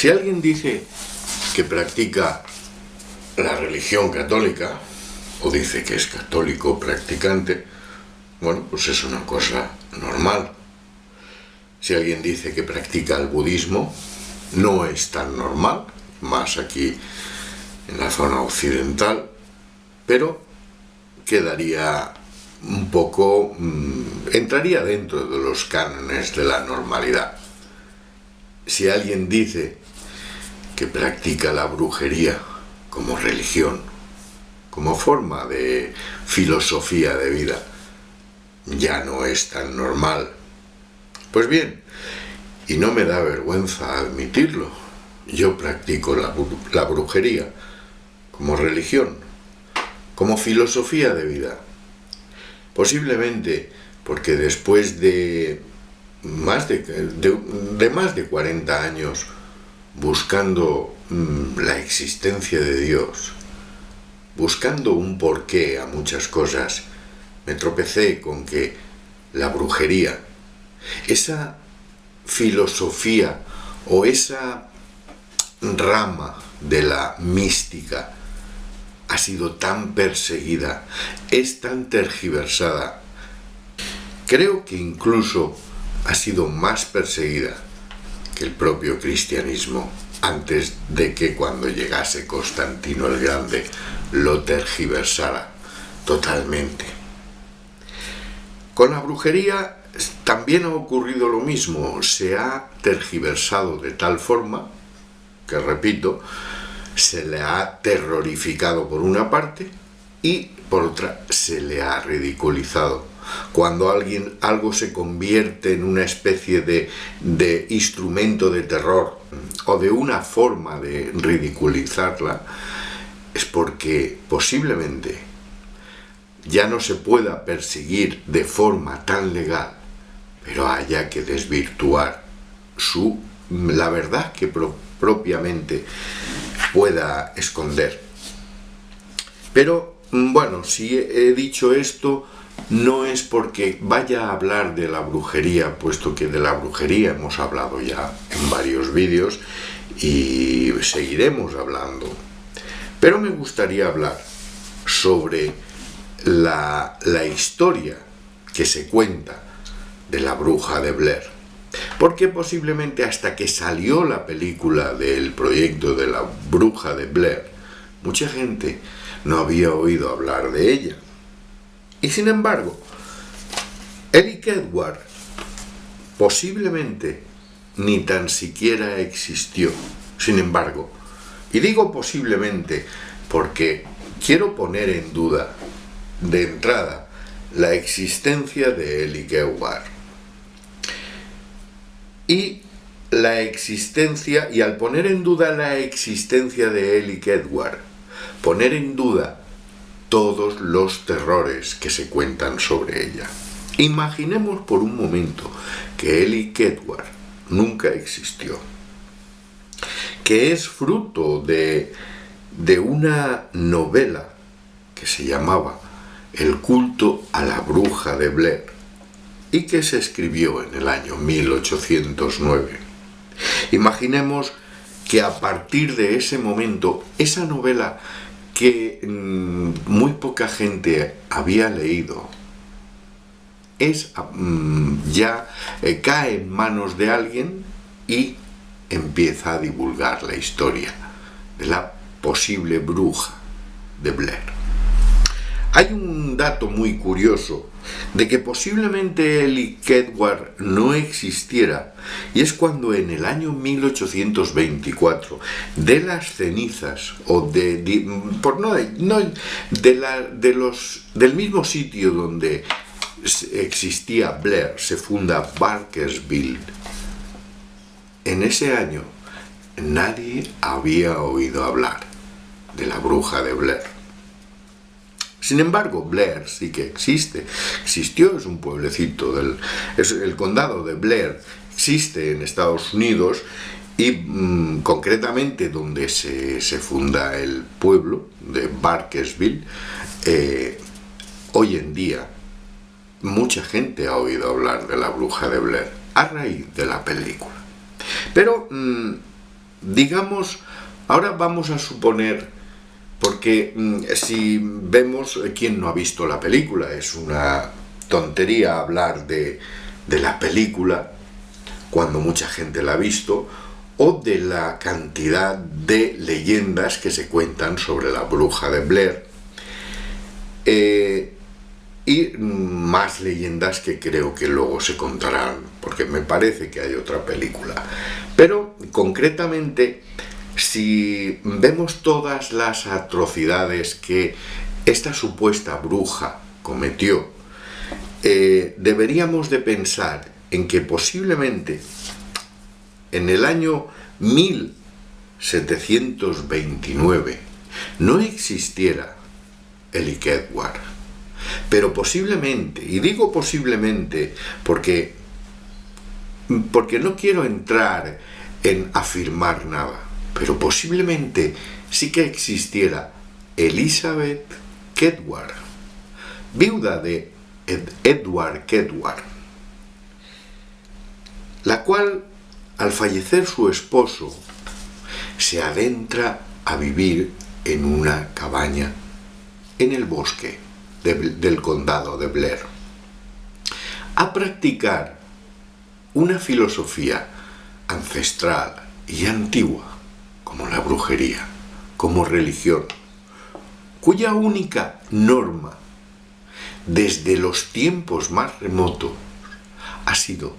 Si alguien dice que practica la religión católica, o dice que es católico practicante, bueno, pues es una cosa normal. Si alguien dice que practica el budismo, no es tan normal, más aquí en la zona occidental, pero quedaría un poco, entraría dentro de los cánones de la normalidad. Si alguien dice que practica la brujería como religión, como forma de filosofía de vida, ya no es tan normal. Pues bien, y no me da vergüenza admitirlo, yo practico la brujería como religión, como filosofía de vida. Posiblemente porque después de más de 40 años buscando la existencia de Dios, buscando un porqué a muchas cosas, me tropecé con que la brujería, esa filosofía o esa rama de la mística, ha sido tan perseguida, es tan tergiversada. Creo que incluso ha sido más perseguida que el propio cristianismo, antes de que cuando llegase Constantino el Grande lo tergiversara totalmente. Con la brujería también ha ocurrido lo mismo, se ha tergiversado de tal forma que, repito, se le ha terrorificado por una parte y por otra se le ha ridiculizado. Cuando algo se convierte en una especie de instrumento de terror o de una forma de ridiculizarla, es porque posiblemente ya no se pueda perseguir de forma tan legal, pero haya que desvirtuar la verdad que propiamente pueda esconder. Pero bueno, si he dicho esto, no es porque vaya a hablar de la brujería, puesto que de la brujería hemos hablado ya en varios vídeos y seguiremos hablando. Pero me gustaría hablar sobre la historia que se cuenta de la bruja de Blair. Porque posiblemente hasta que salió la película del proyecto de la bruja de Blair, mucha gente no había oído hablar de ella. Y sin embargo, Eric Edward posiblemente ni tan siquiera existió. Sin embargo, y digo posiblemente porque quiero poner en duda de entrada la existencia de Eric Edward. Y al poner en duda la existencia de Eric Edward, poner en duda todos los terrores que se cuentan sobre ella. Imaginemos por un momento que Eric Edward nunca existió, que es fruto de una novela que se llamaba El culto a la bruja de Blair y que se escribió en el año 1809. Imaginemos que a partir de ese momento, esa novela que muy poca gente había leído, cae en manos de alguien y empieza a divulgar la historia de la posible bruja de Blair. Hay un dato muy curioso de que posiblemente Eric Edward no existiera, y es cuando en el año 1824, de las cenizas, o del mismo sitio donde existía Blair, se funda Barkersville. En ese año nadie había oído hablar de la bruja de Blair. Sin embargo, Blair sí que existió, es un pueblecito, es el condado de Blair, existe en Estados Unidos y concretamente donde se funda el pueblo de Barkersville, hoy en día mucha gente ha oído hablar de la bruja de Blair a raíz de la película. Pero digamos, ahora vamos a suponer, porque si vemos, ¿quién no ha visto la película? Es una tontería hablar de la película cuando mucha gente la ha visto, o de la cantidad de leyendas que se cuentan sobre la bruja de Blair, y más leyendas que creo que luego se contarán, porque me parece que hay otra película. Pero concretamente, si vemos todas las atrocidades que esta supuesta bruja cometió, deberíamos de pensar en que posiblemente en el año 1729 no existiera Ellick Edward, pero posiblemente, y digo posiblemente porque no quiero entrar en afirmar nada, pero posiblemente sí que existiera Elizabeth Kedward, viuda de Edward Kedward, la cual, al fallecer su esposo, se adentra a vivir en una cabaña en el bosque del condado de Blair, a practicar una filosofía ancestral y antigua, como la brujería, como religión, cuya única norma, desde los tiempos más remotos, ha sido: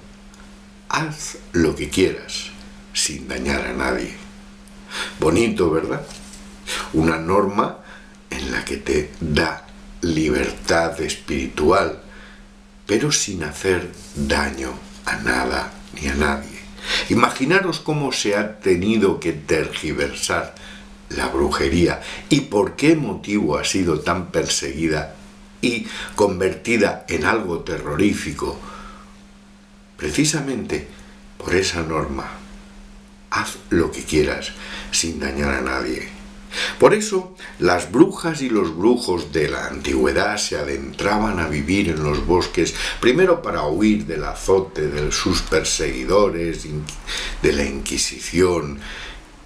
haz lo que quieras sin dañar a nadie. Bonito, ¿verdad? Una norma en la que te da libertad espiritual, pero sin hacer daño a nada ni a nadie. Imaginaros cómo se ha tenido que tergiversar la brujería y por qué motivo ha sido tan perseguida y convertida en algo terrorífico. Precisamente por esa norma: haz lo que quieras sin dañar a nadie. Por eso las brujas y los brujos de la antigüedad se adentraban a vivir en los bosques, primero para huir del azote de sus perseguidores, de la Inquisición,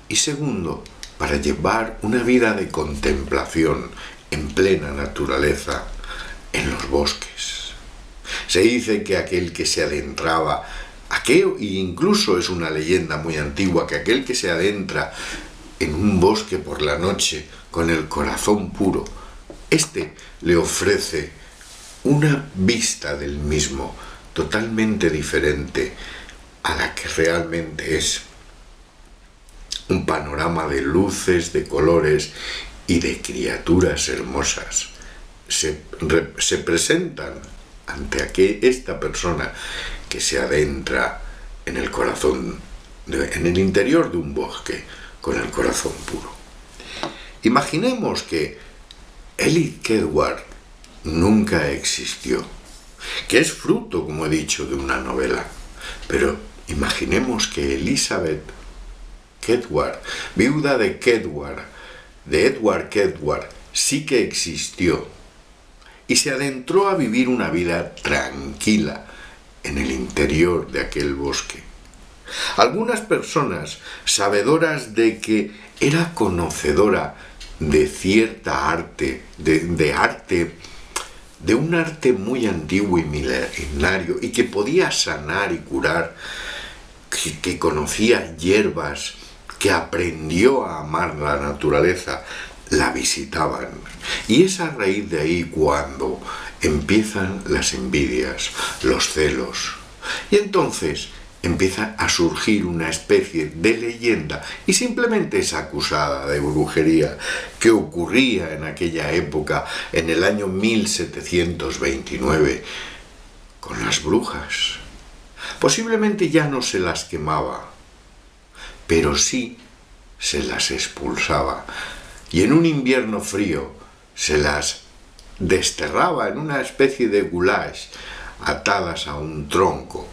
y segundo, para llevar una vida de contemplación en plena naturaleza en los bosques. Se dice que aquel que se adentraba, y incluso es una leyenda muy antigua, que aquel que se adentra en un bosque por la noche con el corazón puro, este le ofrece una vista del mismo totalmente diferente a la que realmente es. Un panorama de luces, de colores y de criaturas hermosas se presentan ante esta persona que se adentra en el corazón, en el interior de un bosque, con el corazón puro. Imaginemos que Ellick Kedward nunca existió, que es fruto, como he dicho, de una novela, pero imaginemos que Elizabeth Kedward, viuda de Edward Kedward, sí que existió y se adentró a vivir una vida tranquila en el interior de aquel bosque. Algunas personas, sabedoras de que era conocedora de cierta arte, de un arte muy antiguo y milenario, y que podía sanar y curar, que conocía hierbas, que aprendió a amar la naturaleza, la visitaban. Y es a raíz de ahí cuando empiezan las envidias, los celos. Y entonces empieza a surgir una especie de leyenda y simplemente es acusada de brujería, que ocurría en aquella época, en el año 1729, con las brujas. Posiblemente ya no se las quemaba, pero sí se las expulsaba, y en un invierno frío se las desterraba en una especie de goulash atadas a un tronco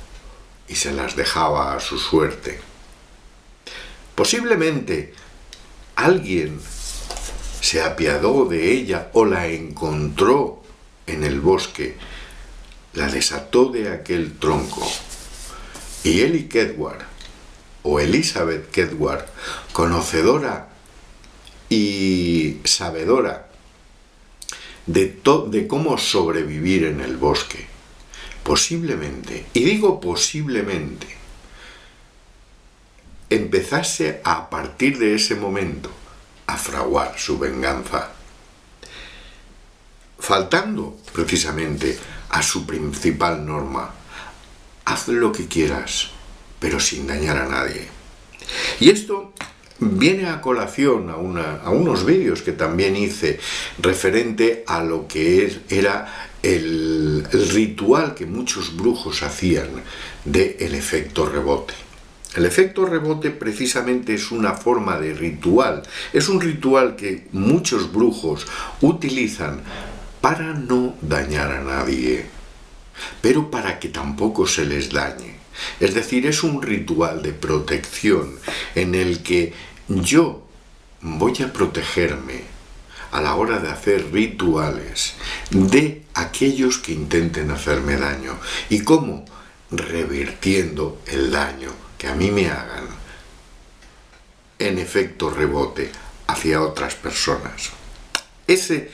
y se las dejaba a su suerte. Posiblemente alguien se apiadó de ella o la encontró en el bosque, la desató de aquel tronco, y Ellick Edward o Elizabeth Kedward, conocedora y sabedora de cómo sobrevivir en el bosque, posiblemente, y digo posiblemente, empezase a partir de ese momento a fraguar su venganza, faltando precisamente a su principal norma: haz lo que quieras, pero sin dañar a nadie. Y esto viene a colación a unos vídeos que también hice referente a lo que era el ritual que muchos brujos hacían del efecto rebote. El efecto rebote precisamente es una forma de ritual, es un ritual que muchos brujos utilizan para no dañar a nadie, pero para que tampoco se les dañe. Es decir, es un ritual de protección en el que yo voy a protegerme a la hora de hacer rituales de aquellos que intenten hacerme daño. ¿Y cómo? Revirtiendo el daño que a mí me hagan en efecto rebote hacia otras personas. Ese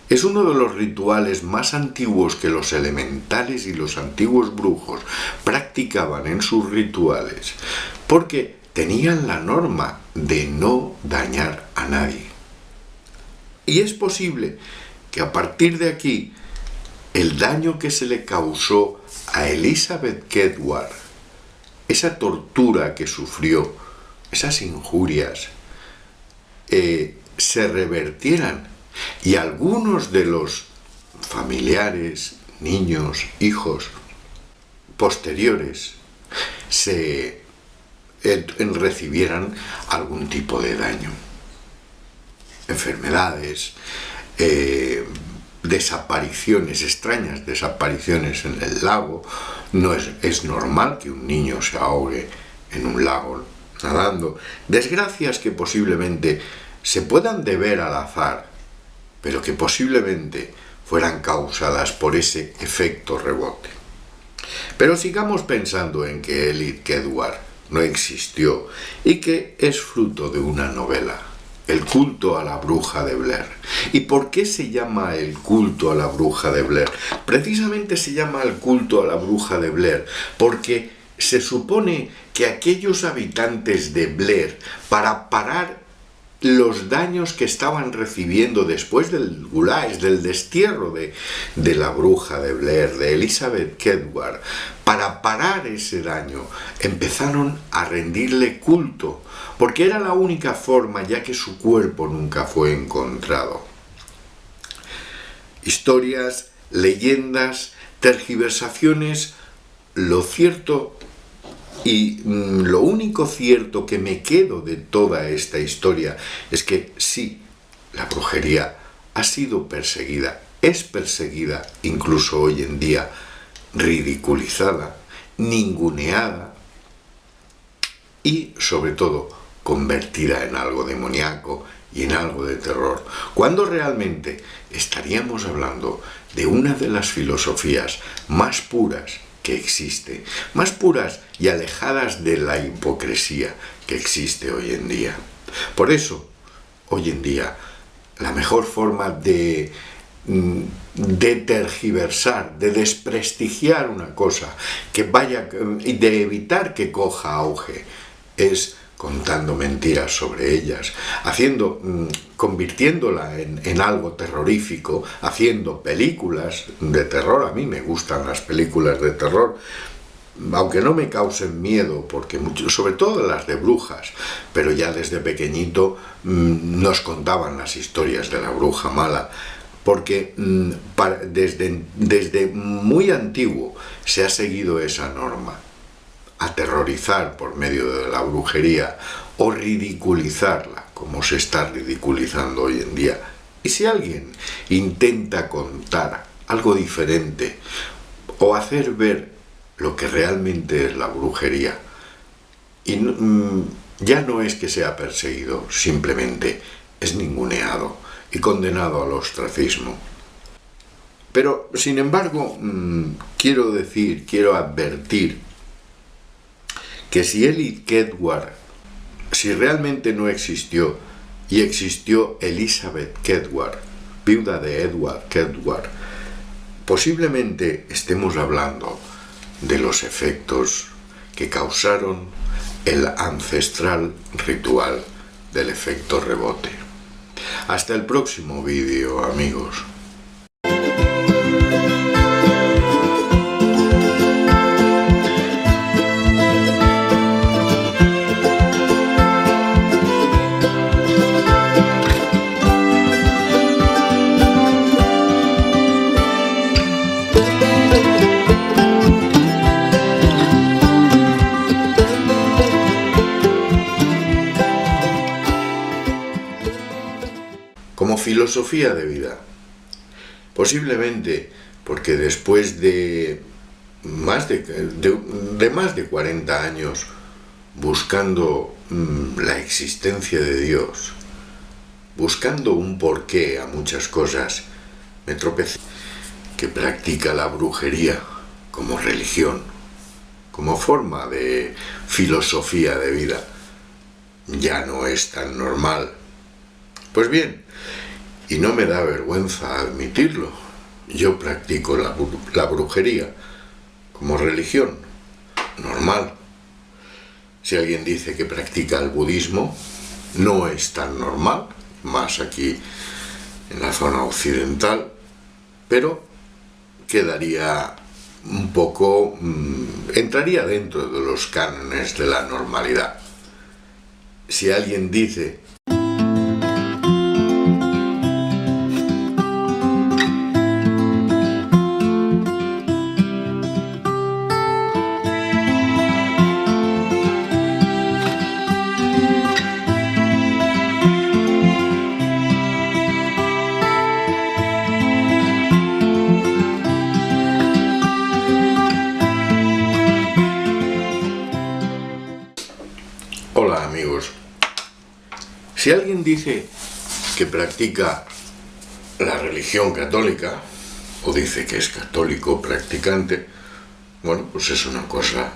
es uno de los rituales más antiguos que los elementales y los antiguos brujos practicaban en sus rituales, porque tenían la norma de no dañar a nadie. Y es posible que a partir de aquí, el daño que se le causó a Elizabeth Kedward, esa tortura que sufrió, esas injurias, se revertieran y algunos de los familiares, niños, hijos posteriores recibieran algún tipo de daño, enfermedades, desapariciones, extrañas desapariciones en el lago. No es normal que un niño se ahogue en un lago nadando. Desgracias que posiblemente se puedan deber al azar, pero que posiblemente fueran causadas por ese efecto rebote. Pero sigamos pensando en que Elizabeth Kedward no existió y que es fruto de una novela, El culto a la bruja de Blair. ¿Y por qué se llama el culto a la bruja de Blair? Precisamente se llama el culto a la bruja de Blair porque se supone que aquellos habitantes de Blair, para parar los daños que estaban recibiendo después del Gulag, del destierro de la bruja de Blair, de Elizabeth Kedward, para parar ese daño, empezaron a rendirle culto, porque era la única forma, ya que su cuerpo nunca fue encontrado. Historias, leyendas, tergiversaciones, lo cierto y lo único cierto que me quedo de toda esta historia es que sí, la brujería ha sido perseguida, es perseguida incluso hoy en día, ridiculizada, ninguneada y sobre todo convertida en algo demoníaco y en algo de terror, cuando realmente estaríamos hablando de una de las filosofías más puras que existe, más puras y alejadas de la hipocresía que existe hoy en día. Por eso, hoy en día, la mejor forma de tergiversar, de desprestigiar una cosa, y de evitar que coja auge, es contando mentiras sobre ellas, convirtiéndola en algo terrorífico, haciendo películas de terror. A mí me gustan las películas de terror, aunque no me causen miedo, porque sobre todo las de brujas, pero ya desde pequeñito nos contaban las historias de la bruja mala, porque desde muy antiguo se ha seguido esa norma: aterrorizar por medio de la brujería o ridiculizarla, como se está ridiculizando hoy en día. Y si alguien intenta contar algo diferente o hacer ver lo que realmente es la brujería, ya no es que sea perseguido, simplemente es ninguneado y condenado al ostracismo. Pero, sin embargo, quiero advertir que si Edith Kedward, si realmente no existió y existió Elizabeth Kedward, viuda de Edward Kedward, posiblemente estemos hablando de los efectos que causaron el ancestral ritual del efecto rebote. Hasta el próximo vídeo, amigos. Como filosofía de vida, posiblemente porque después de más de 40 años buscando la existencia de Dios, buscando un porqué a muchas cosas, me tropecé que practica la brujería como religión, como forma de filosofía de vida, ya no es tan normal. Pues bien, y no me da vergüenza admitirlo, yo practico la brujería como religión normal. Si alguien dice que practica el budismo, no es tan normal, más aquí en la zona occidental, pero quedaría un poco, entraría dentro de los cánones de la normalidad. Si alguien dice hola amigos, si alguien dice que practica la religión católica o dice que es católico practicante, bueno, pues es una cosa